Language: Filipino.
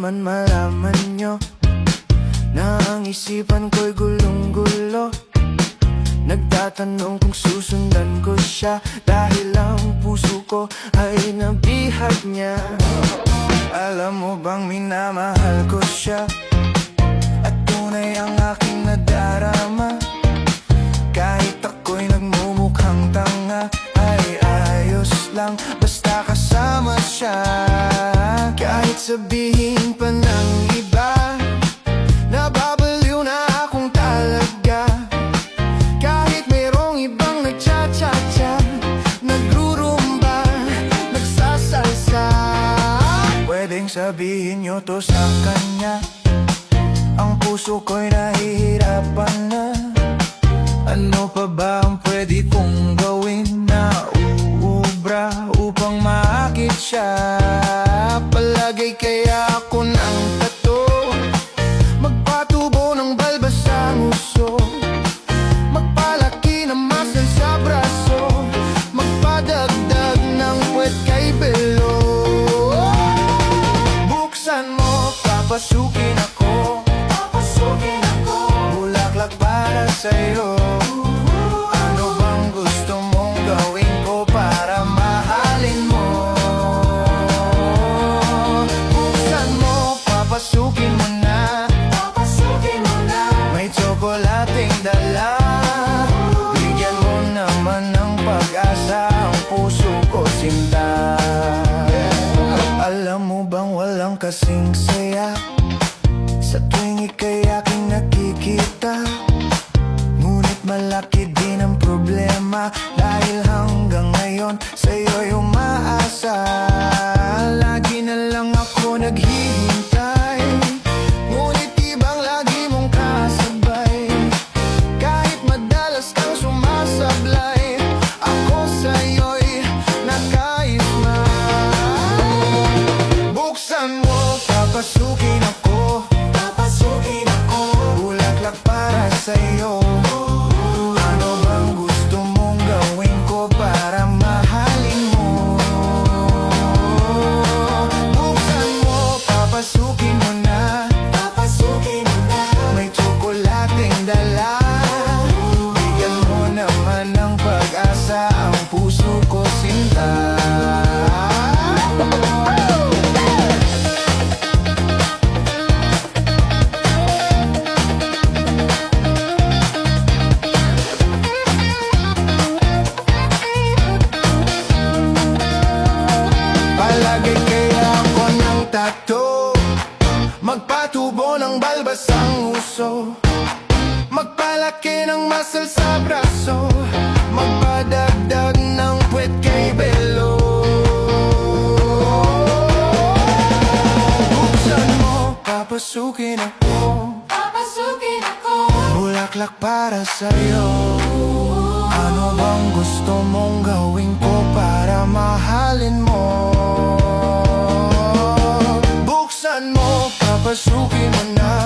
naman malaman nyo na ang isipan ko'y gulong-gulo. Nagtatanong kung susundan ko siya, dahil ang puso ko ay nabihag niya. Alam mo bang minamahal ko siya, at tunay ang aking nadarama. Kahit ako'y nagmumukhang tanga, ay ayos lang basta kasama siya. Kahit sabihin pa ng iba, nababaliw na akong talaga. Kahit mayroong ibang nagcha-cha-cha, nagrurumba, nagsasalsa. Pwedeng sabihin nyo to sa kanya, ang puso ko'y nahihirapan na. Ano pa ba ang pwede kong gawin na uubra upang maakit siya? Palagay kaya ako ng tato, magpatubo ng balbas sa nguso, magpalaki ng muscle sa braso, magpadagdag ng puwet kay belo. Buksan mo, papasukin ako, bulaklak para sa'yo. Ano bang gusto mong gawin ko para mahalin mo? Buksan mo, papasukin mo na, may tsokolating dala. Bigyan mo naman ng pag-asa ang puso ko, sinta. Alam mo bang walang kasing saya sa tuwing ika'y aking nakikita? Ngunit malaki din ang problema, dahil hanggang ngayon sa'yo'y umaasa. Lagi na lang ako naghihintay, ngunit ibang lagi mong kasabay. Kahit madalas kang sumasablay, ako sa'yo'y nakaisma. Buksan mo, papasukin ako, bulaklak para sa'yo. Ano bang gusto mong gawin ko para mahalin mo? Buksan mo, papasukin mo na, may tsokolating dala. Bigyan mo naman ng pag-asa ang puso ko, sinta. Palagay kaya ako ng tato, magpatubo ng balbas ang uso, magpalaki ng muscle sa braso, magpadagdag ng puwet kay belo. Buksan mo, papasukin ako, bulaklak para sa'yo. Ano bang gusto mong gawin ko para mahalin mo? Buksan mo, papasukin mo na,